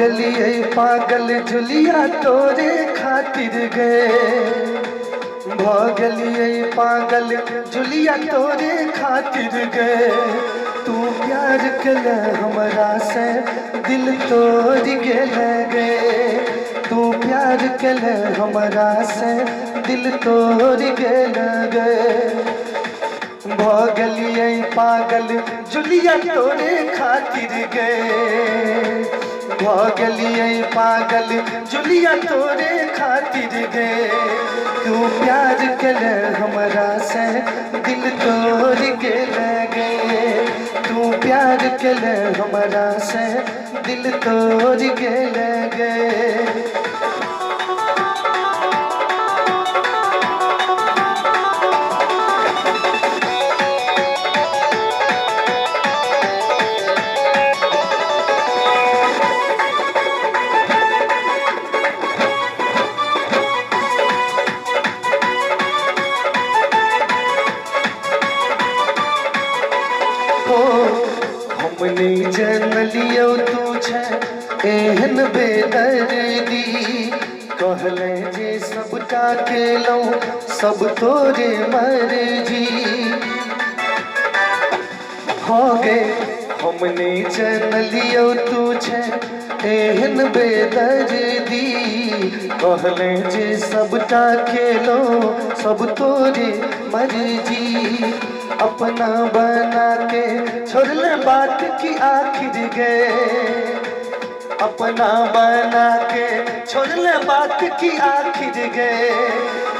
भगलिए पागल जुलिया तोरे खातिर गे, भगलिए पागल जुलिया तोरे खातिर गे। तू प्यार कल हमरा से दिल तोड़ गेल गे, तू प्यार कल हमरा से दिल तोड़ गेल गे। भगलिए पागल जुलिया तोरे खातिर गे, भगलिए पागल जुलिया तोरे खातिर गे। तू प्यार कल हमरा से दिल तोड़ गेल गे, तू प्यार कल हमरा से दिल तोड़ गेल गे। हमने जन लियो तुझे एहन बेदर्दी, कहले जे सबटा केलौ सब तोरे मर्जी हो गे। हमने जन लियो तुझे एहन बेदर्दी, कहले जे सबटा केलो सब तोरे मर्जी। अपना बना के छोड़ले बात की आखिर गए, अपना बना के छोड़ले बात की आखिर गए।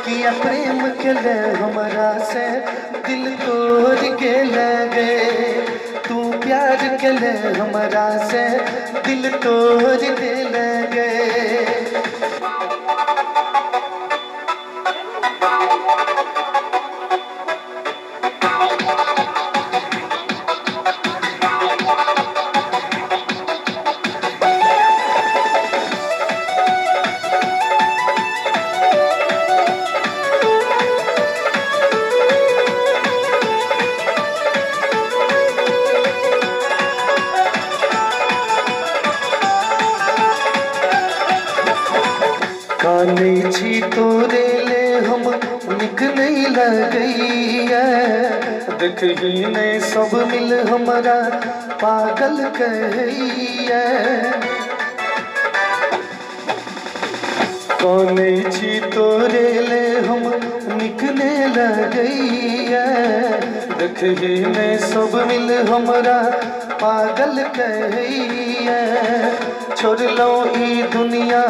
किया प्रेम कल हमरा से दिल तोड़ गेल गे, तू प्यार कल हमरा से दिल तोड़ गेल गे। काने छी तोरे ले हम निक नहीं लगैया, देख ही नहीं सब मिल हमरा पागल कहैया। काने छी तोरे ले हम निक नहीं लगैया, देख ही नहीं सब मिल हमरा पागल कहैया। छोड़ लो ई दुनिया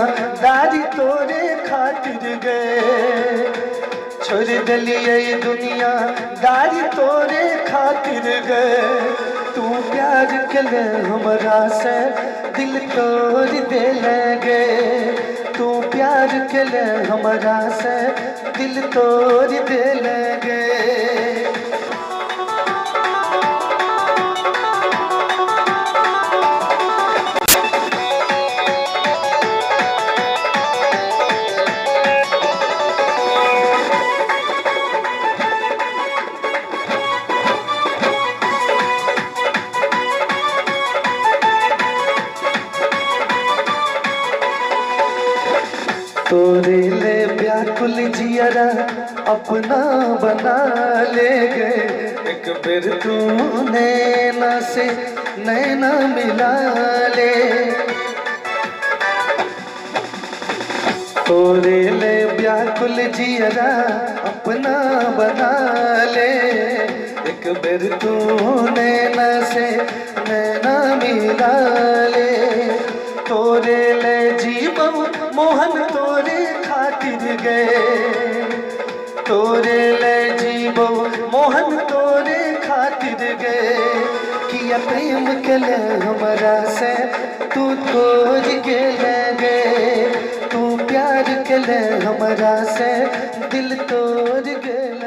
दारी तोरे खातिर गए, छोड़ दलिए दुनिया दारी तोरे खातिर गए। तू प्यार कल हमरा से दिल तोड़ देल गे, तू प्यार कल हमरा से दिल तोड़ देल गे। तोरे ले व्याकुल जियरा अपना बना ले गए, एक बेर तू नैना से नैना मिला ले। तोरे ले व्याकुल जियरा अपना बना ले, एक बेर तू नैना से नैना मिला ले। तोरे ले जीवन मोहन तोरे खातिर गए, तोरे ले जीवो मोहन तोरे खातिर गए। किया प्रेम कल हमरा से तू तोड़ गेल गे, तू प्यार कल हमरा से दिल तोड़ गेल।